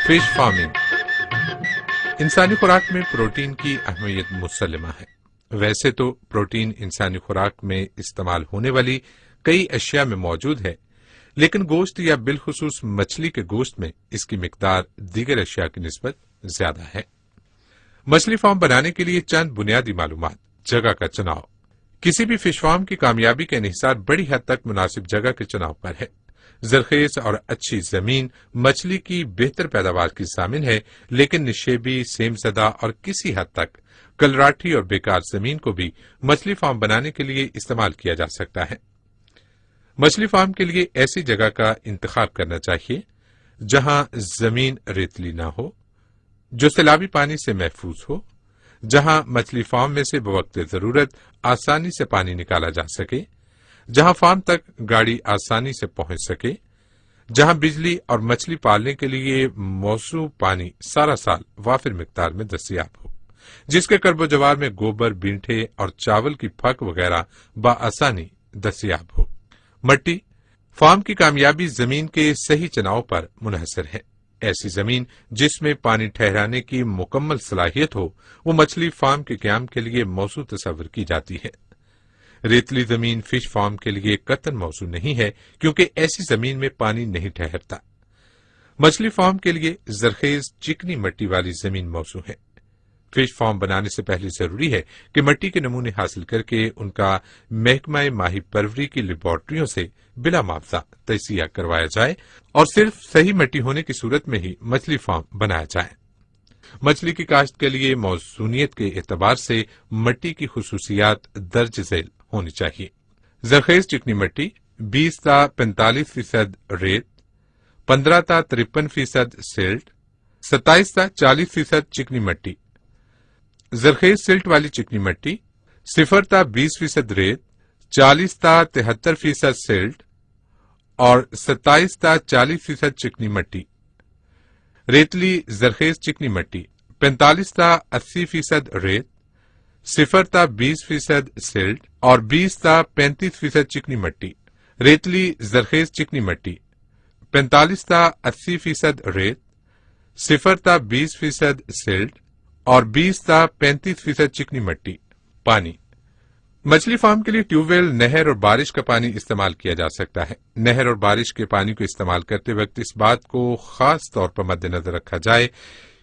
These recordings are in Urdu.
فش فارمنگ انسانی خوراک میں پروٹین کی اہمیت مسلمہ ہے۔ ویسے تو پروٹین انسانی خوراک میں استعمال ہونے والی کئی اشیاء میں موجود ہے، لیکن گوشت یا بالخصوص مچھلی کے گوشت میں اس کی مقدار دیگر اشیاء کی نسبت زیادہ ہے۔ مچھلی فارم بنانے کے لیے چند بنیادی معلومات۔ جگہ کا چناؤ۔ کسی بھی فش فارم کی کامیابی کا انحصار بڑی حد تک مناسب جگہ کے چناؤ پر ہے۔ زرخیز اور اچھی زمین مچھلی کی بہتر پیداوار کی ضامن ہے، لیکن نشیبی، سیم زدہ اور کسی حد تک کلراٹھی اور بیکار زمین کو بھی مچھلی فارم بنانے کے لیے استعمال کیا جا سکتا ہے۔ مچھلی فارم کے لیے ایسی جگہ کا انتخاب کرنا چاہیے جہاں زمین ریتلی نہ ہو، جو سیلابی پانی سے محفوظ ہو، جہاں مچھلی فارم میں سے بوقت ضرورت آسانی سے پانی نکالا جا سکے، جہاں فارم تک گاڑی آسانی سے پہنچ سکے، جہاں بجلی اور مچھلی پالنے کے لیے موزوں پانی سارا سال وافر مقدار میں دستیاب ہو، جس کے کرب و جوار میں گوبر، بینٹھے اور چاول کی پھک وغیرہ بآسانی دستیاب ہو۔ مٹی فارم کی کامیابی زمین کے صحیح چناؤ پر منحصر ہے۔ ایسی زمین جس میں پانی ٹھہرانے کی مکمل صلاحیت ہو، وہ مچھلی فارم کے قیام کے لیے موزوں تصور کی جاتی ہے۔ ریتلی زمین فش فارم کے لیے قطعاً موزوں نہیں ہے، کیونکہ ایسی زمین میں پانی نہیں ٹھہرتا۔ مچھلی فارم کے لیے زرخیز چکنی مٹی والی زمین موزوں ہے۔ فش فارم بنانے سے پہلے ضروری ہے کہ مٹی کے نمونے حاصل کر کے ان کا محکمہ ماہی پروری کی لیبارٹریوں سے بلا معاوضہ تجزیہ کروایا جائے اور صرف صحیح مٹی ہونے کی صورت میں ہی مچھلی فارم بنایا جائے۔ مچھلی کی کاشت کے لیے موسمیت کے اعتبار سے مٹی کی خصوصیات درج ذیل ہونی چاہیے۔ زرخیز چکنی مٹی 20 تا 45% ریت، 15 تا 53% سلٹ، 27 تا 40% چکنی مٹی۔ زرخیز سلٹ والی چکنی مٹی 0 تا 20% ریت، 40 تا 73% سلٹ اور 27 تا 40% چکنی مٹی۔ ریتلی زرخیز چکنی مٹی 45 تا 80% ریت، 0 تا 20% سلٹ اور 20 تا 35% چکنی مٹی۔ ریتلی زرخیز چکنی مٹی 45 تا 80% ریت، 0 تا 20% سلٹ اور 20 تا 35% چکنی مٹی۔ پانی مچھلی فارم کے لیے ٹیوب ویل، نہر اور بارش کا پانی استعمال کیا جا سکتا ہے۔ نہر اور بارش کے پانی کو استعمال کرتے وقت اس بات کو خاص طور پر مد نظر رکھا جائے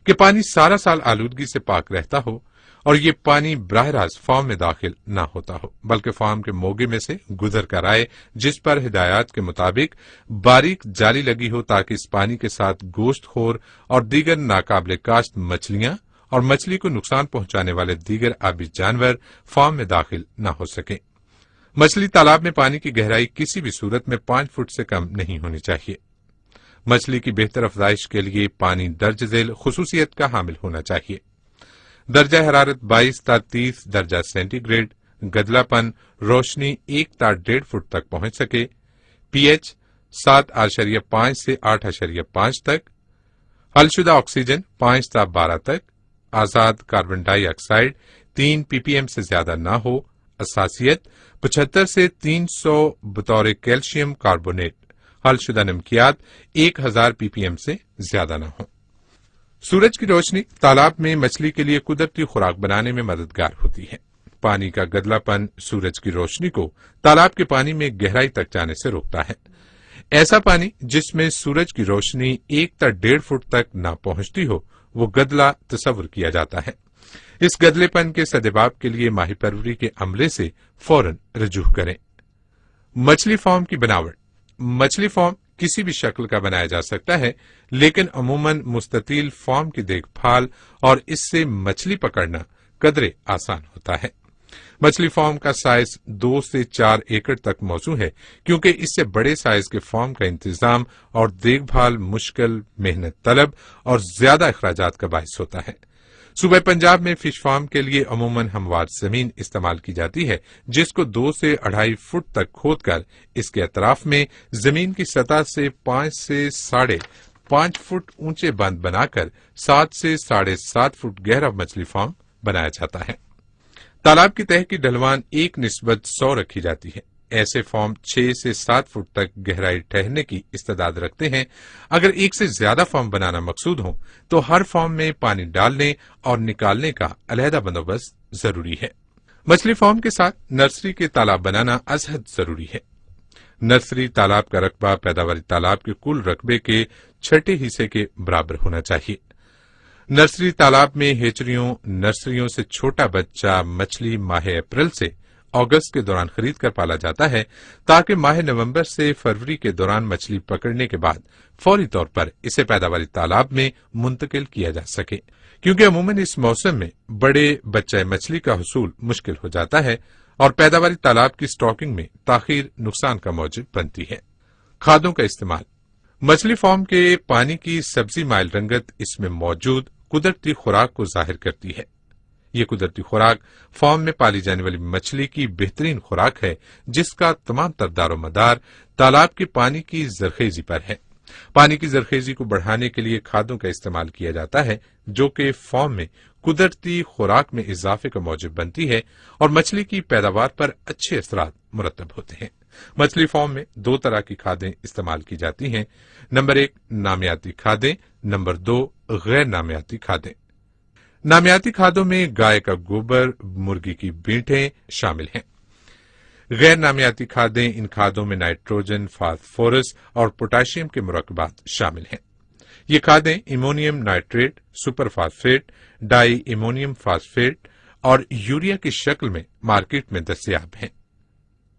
کہ پانی سارا سال آلودگی سے پاک رہتا ہو اور یہ پانی براہ راست فارم میں داخل نہ ہوتا ہو، بلکہ فارم کے موگے میں سے گزر کر آئے، جس پر ہدایات کے مطابق باریک جالی لگی ہو تاکہ اس پانی کے ساتھ گوشت خور اور دیگر ناقابل کاشت مچھلیاں اور مچھلی کو نقصان پہنچانے والے دیگر آبی جانور فارم میں داخل نہ ہو سکیں۔ مچھلی تالاب میں پانی کی گہرائی کسی بھی صورت میں 5 فٹ سے کم نہیں ہونی چاہیے۔ مچھلی کی بہتر افزائش کے لیے پانی درج ذیل خصوصیت کا حامل ہونا چاہیے۔ درجہ حرارت 22 تا 30 درجہ سینٹی گریڈ، گدلا پن روشنی 1 تا 1.5 فٹ تک پہنچ سکے، پی ایچ 7.5 سے 8.5 تک، حل شدہ آکسیجن 5 تا 12 تک، آزاد کاربن ڈائی آکسائیڈ 3 پی پی ایم سے زیادہ نہ ہو، اساسیت 75 سے 300 بطور کیلشیم کاربونیٹ، حل شدہ نمکیات 1000 پی پی ایم سے زیادہ نہ ہو۔ سورج کی روشنی تالاب میں مچھلی کے لیے قدرتی خوراک بنانے میں مددگار ہوتی ہے۔ پانی کا گدلا پن سورج کی روشنی کو تالاب کے پانی میں گہرائی تک جانے سے روکتا ہے۔ ایسا پانی جس میں سورج کی روشنی 1 تا 1.5 فٹ تک نہ پہنچتی ہو، وہ گدلا تصور کیا جاتا ہے۔ اس گدلے پن کے سدباب کے لیے ماہی پروری کے عملے سے فوراً رجوع کریں۔ مچھلی فارم کی بناوٹ۔ مچھلی فارم کسی بھی شکل کا بنایا جا سکتا ہے، لیکن عموماً مستطیل فارم کی دیکھ بھال اور اس سے مچھلی پکڑنا قدرے آسان ہوتا ہے۔ مچھلی فارم کا سائز 2 سے 4 ایکڑ تک موزوں ہے، کیونکہ اس سے بڑے سائز کے فارم کا انتظام اور دیکھ بھال مشکل، محنت طلب اور زیادہ اخراجات کا باعث ہوتا ہے۔ صوبہ پنجاب میں فش فارم کے لیے عموماً ہموار زمین استعمال کی جاتی ہے، جس کو 2 سے 2.5 فٹ تک کھود کر اس کے اطراف میں زمین کی سطح سے 5 سے 5.5 فٹ اونچے بند بنا کر 7 سے 7.5 فٹ گہرا مچھلی فارم بنایا جاتا ہے۔ تالاب کی تہہ کی ڈھلوان 1:100 رکھی جاتی ہے۔ ایسے فارم 6 سے 7 فٹ تک گہرائی ٹھہرنے کی استعداد رکھتے ہیں۔ اگر ایک سے زیادہ فارم بنانا مقصود ہو تو ہر فارم میں پانی ڈالنے اور نکالنے کا علیحدہ بندوبست ضروری ہے۔ مچھلی فارم کے ساتھ نرسری کے تالاب بنانا ازحد ضروری ہے۔ نرسری تالاب کا رقبہ پیداواری تالاب کے کل رقبے کے 6 حصے کے برابر ہونا چاہیے۔ نرسری تالاب میں ہیچریوں نرسریوں سے چھوٹا بچہ مچھلی ماہ اپریل سے اگست کے دوران خرید کر پالا جاتا ہے تاکہ ماہ نومبر سے فروری کے دوران مچھلی پکڑنے کے بعد فوری طور پر اسے پیداواری تالاب میں منتقل کیا جا سکے، کیونکہ عموماً اس موسم میں بڑے بچہ مچھلی کا حصول مشکل ہو جاتا ہے اور پیداواری تالاب کی سٹاکنگ میں تاخیر نقصان کا موجب بنتی ہے۔ کھادوں کا استعمال۔ مچھلی فارم کے پانی کی سبزی مائل رنگت اس میں موجود قدرتی خوراک کو ظاہر کرتی ہے۔ یہ قدرتی خوراک فارم میں پالی جانے والی مچھلی کی بہترین خوراک ہے، جس کا تمام تر دار و مدار تالاب کے پانی کی زرخیزی پر ہے۔ پانی کی زرخیزی کو بڑھانے کے لیے کھادوں کا استعمال کیا جاتا ہے، جو کہ فارم میں قدرتی خوراک میں اضافے کا موجب بنتی ہے اور مچھلی کی پیداوار پر اچھے اثرات مرتب ہوتے ہیں۔ مچھلی فارم میں 2 طرح کی کھادیں استعمال کی جاتی ہیں۔ نمبر 1 نامیاتی کھادیں، نمبر 2 غیر نامیاتی کھادیں۔ نامیاتی کھادوں میں گائے کا گوبر، مرغی کی بینٹیں شامل ہیں۔ غیر نامیاتی کھادیں، ان کھادوں میں نائٹروجن، فاسفورس اور پوٹاشیم کے مرکبات شامل ہیں۔ یہ کھادیں ایمونیم نائٹریٹ، سپر فاسفیٹ، ڈائی ایمونیم فاسفیٹ اور یوریا کی شکل میں مارکیٹ میں دستیاب ہیں۔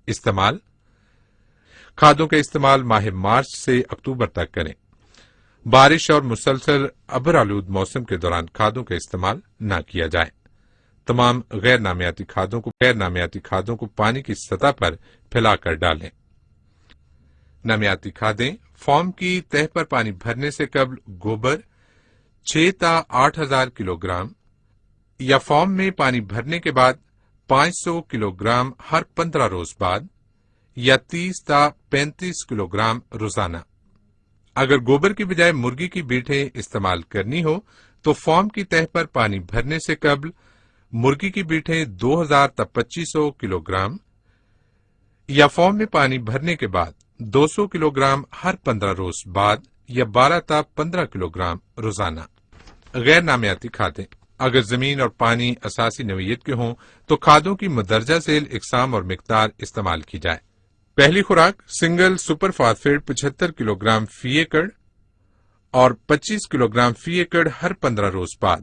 استعمال۔ کھادوں کا استعمال ماہ مارچ سے اکتوبر تک کریں۔ بارش اور مسلسل ابر آلود موسم کے دوران کھادوں کا استعمال نہ کیا جائے۔ تمام غیر نامیاتی کھادوں کو پانی کی سطح پر پھیلا کر ڈالیں۔ نامیاتی کھادیں فارم کی تہہ پر پانی بھرنے سے قبل گوبر 6 تا 8,000 کلو گرام یا فارم میں پانی بھرنے کے بعد 500 کلو گرام ہر 15 روز بعد یا 30 تا 35 کلو گرام روزانہ۔ اگر گوبر کی بجائے مرغی کی بیٹیں استعمال کرنی ہو تو فارم کی تہہ پر پانی بھرنے سے قبل مرغی کی بیٹیں 2,000 تا 2,500 کلو گرام یا فارم میں پانی بھرنے کے بعد 200 کلو گرام ہر 15 روز بعد یا 12 تا 15 کلو گرام روزانہ۔ غیر نامیاتی کھادیں۔ اگر زمین اور پانی اساسی نوعیت کے ہوں تو کھادوں کی مندرجہ ذیل اقسام اور مقدار استعمال کی جائے۔ پہلی خوراک single super phosphate 75 kilo gram فی ایکڑ اور 25 کلو گرام فی ایکڑ ہر 15 روز بعد،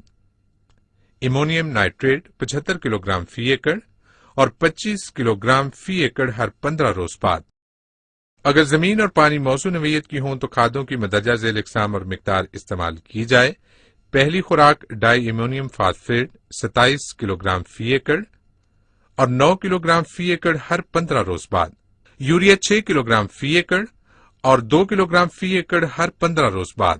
ایمونیم نائٹریٹ 75 کلو گرام فی ایکڑ اور 25 کلو گرام فی ایکڑ ہر 15 روز بعد۔ اگر زمین اور پانی موزوں نوعیت کی ہوں تو کھادوں کی مندرجہ ذیل اقسام اور مقدار استعمال کی جائے۔ پہلی خوراک ڈائی ایمونیم فاسفیٹ 27 کلو گرام فی ایکڑ اور 9 کلو گرام فی ایکڑ ہر 15 روز بعد، یوریا 6 کلو گرام فی ایکڑ اور 2 کلو گرام فی ایکڑ ہر 15 روز بعد۔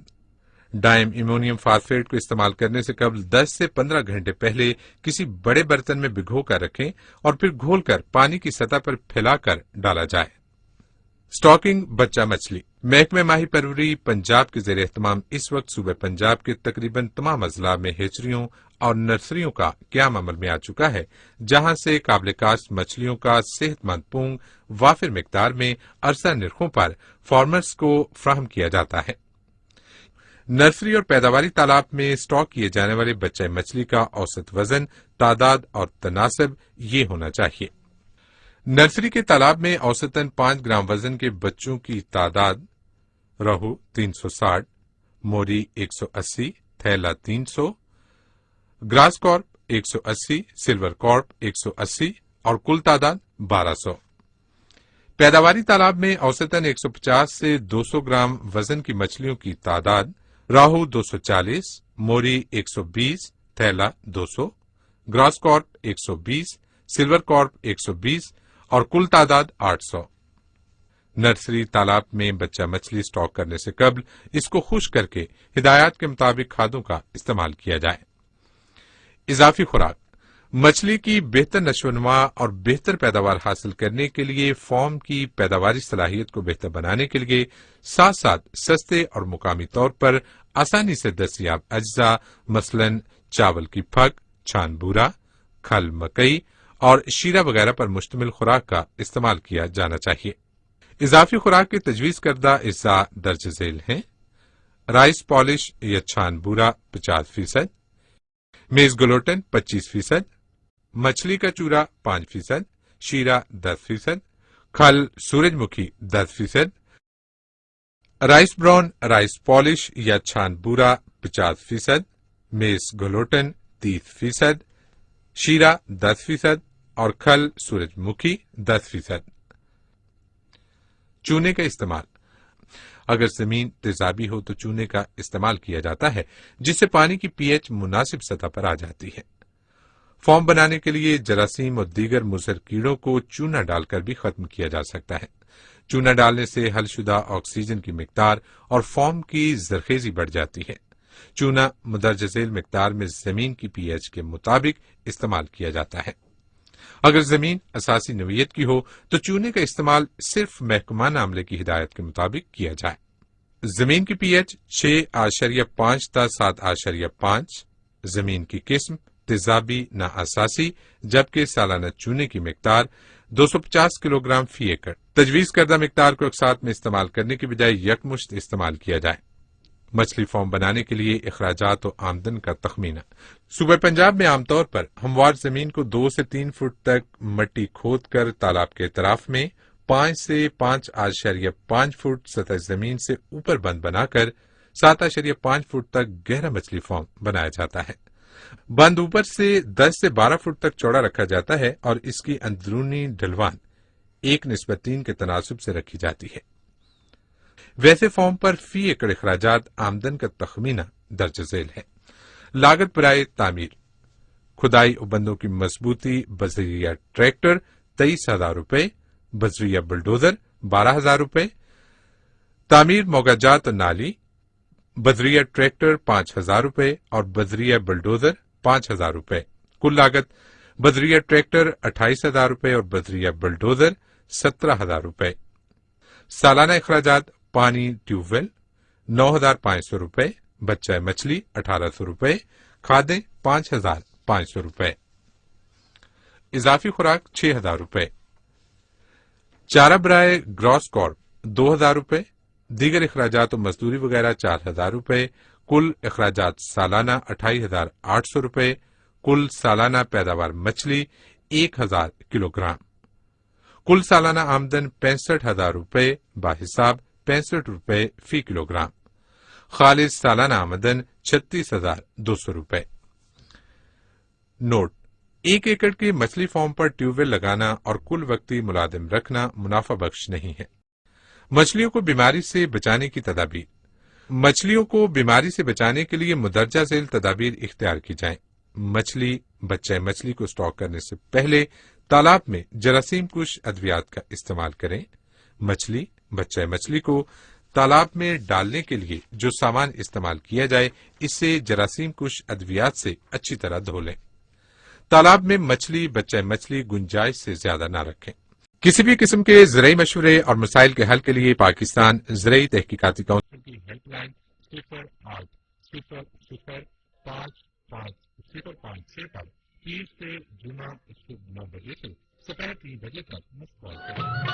ڈائم ایمونیم فاسفیٹ کو استعمال کرنے سے قبل 10 سے 15 گھنٹے پہلے کسی بڑے برتن میں بھگو کر رکھیں اور پھر گھول کر پانی کی سطح پر پھیلا کر ڈالا جائے۔ سٹاکنگ بچہ مچھلی۔ محکمہ ماہی پروری پنجاب کے زیر اہتمام اس وقت صوبہ پنجاب کے تقریباً تمام اضلاع میں ہیچریوں اور نرسریوں کا قیام عمل میں آ چکا ہے، جہاں سے قابل کاشت مچھلیوں کا صحت مند پونگ وافر مقدار میں ارزاں نرخوں پر فارمرز کو فراہم کیا جاتا ہے۔ نرسری اور پیداواری تالاب میں سٹاک کیے جانے والے بچہ مچھلی کا اوسط وزن، تعداد اور تناسب یہ ہونا چاہیے۔ نرسری کے تالاب میں اوسطاً 5 گرام وزن کے بچوں کی تعداد روہو 360، موری 180، تھیلا 300، گراس کارپ 180، سلور کارپ 180 اور کل تعداد 1200۔ پیداواری تالاب میں اوسطاً 150 سے 200 گرام وزن کی مچھلیوں کی تعداد راہو 240، موری 120، تھیلا 200، گراس کارپ 120، سلور کارپ 120 اور کل تعداد 800۔ نرسری تالاب میں بچہ مچھلی سٹاک کرنے سے قبل اس کو خشک کر کے ہدایات کے مطابق کھادوں کا استعمال کیا جائے۔ اضافی خوراک۔ مچھلی کی بہتر نشو و نما اور بہتر پیداوار حاصل کرنے کے لیے فارم کی پیداواری صلاحیت کو بہتر بنانے کے لیے ساتھ ساتھ سستے اور مقامی طور پر آسانی سے دستیاب اجزاء مثلاً چاول کی پھک، چھان بورا، کھل مکئی اور شیرہ وغیرہ پر مشتمل خوراک کا استعمال کیا جانا چاہیے۔ اضافی خوراک کے تجویز کردہ اجزاء درج ذیل ہیں: رائس پالش یا چھان بورا 50%، میز گلوٹن 25%، مچھلی کا چورا 5%، شیرہ 10%، کھل سورج مکھی 10%، رائس براؤن رائس پالش یا چھان بورا 50%، میز گلوٹن 30%، شیرہ 10% اور کھل سورج مکھی 10%۔ چونے کا استعمال: اگر زمین تیزابی ہو تو چونے کا استعمال کیا جاتا ہے، جس سے پانی کی پی ایچ مناسب سطح پر آ جاتی ہے۔ فوم بنانے کے لیے جراثیم اور دیگر مضر کیڑوں کو چونا ڈال کر بھی ختم کیا جا سکتا ہے۔ چونا ڈالنے سے حل شدہ آکسیجن کی مقدار اور فوم کی زرخیزی بڑھ جاتی ہے۔ چونا مندرجہ ذیل مقدار میں زمین کی پی ایچ کے مطابق استعمال کیا جاتا ہے۔ اگر زمین اساسی نوعیت کی ہو تو چونے کا استعمال صرف محکمانہ عملے کی ہدایت کے مطابق کیا جائے۔ زمین کی پی ایچ 6.5 تا 7.5، زمین کی قسم تیزابی نا اساسی، جبکہ سالانہ چونے کی مقدار 250 کلو گرام فی ایکڑ۔ تجویز کردہ مقدار کو اقساط میں استعمال کرنے کی بجائے یکمشت استعمال کیا جائے۔ مچھلی فارم بنانے کے لیے اخراجات و آمدن کا تخمینہ: صوبہ پنجاب میں عام طور پر ہموار زمین کو 2 سے 3 فٹ تک مٹی کھود کر تالاب کے اطراف میں 5 سے 5.5 فٹ سطح زمین سے اوپر بند بنا کر 7.5 فٹ تک گہرا مچھلی فارم بنایا جاتا ہے۔ بند اوپر سے 10 سے 12 فٹ تک چوڑا رکھا جاتا ہے اور اس کی اندرونی ڈھلوان 1:3 کے تناسب سے رکھی جاتی ہے۔ ویسے فارم پر فی ایکڑ اخراجات آمدن کا تخمینہ درج ذیل ہے۔ لاگت برائے تعمیر: کھدائی و بندوں کی مضبوطی بذریعہ ٹریکٹر 23,000 روپے، بذریعہ بلڈوزر 12,000 روپے، تعمیر موگا جات نالی بذریعہ ٹریکٹر 5,000 روپے اور بذریعہ بلڈوزر 5,000 روپے۔ کل لاگت بذریعہ ٹریکٹر 28,000 روپے اور بذریعہ بلڈوزر 17,000 روپے۔ سالانہ اخراجات: پانی ٹیوب ویل 9,500 روپے، بچہ مچھلی 1,800 روپے، کھادیں 5,500 روپے، اضافی خوراک 6,000 روپے، چارہ برائے گراس کارپ 2,000 روپے، دیگر اخراجات و مزدوری وغیرہ 4,000 روپے۔ کل اخراجات سالانہ 28,800 روپے۔ کل سالانہ پیداوار مچھلی 1,000 کلو گرام۔ کل سالانہ آمدن 65,000 روپے باحساب 65 روپے فی کلو گرام۔ خالص سالانہ آمدن 36,200 روپے۔ نوٹ: 1 ایکڑ کے مچھلی فارم پر ٹیوب ویل لگانا اور کل وقتی ملازم رکھنا منافع بخش نہیں ہے۔ مچھلیوں کو بیماری سے بچانے کی تدابیر: مچھلیوں کو بیماری سے بچانے کے لیے مندرجہ ذیل تدابیر اختیار کی جائیں۔ مچھلی بچہ مچھلی کو اسٹاک کرنے سے پہلے تالاب میں جراثیم کش ادویات کا استعمال کریں۔ مچھلی بچہ مچھلی کو تالاب میں ڈالنے کے لیے جو سامان استعمال کیا جائے اس سے جراثیم کش ادویات سے اچھی طرح دھو لیں۔ تالاب میں مچھلی بچہ مچھلی گنجائش سے زیادہ نہ رکھیں۔ کسی بھی قسم کے زرعی مشورے اور مسائل کے حل کے لیے پاکستان زرعی تحقیقاتی کونسل کی ہیلپ لائن 0800550506 پر 30 سے جمعہ صبح 9 بجے سے 3:30 بجے تک مفت کال کریں۔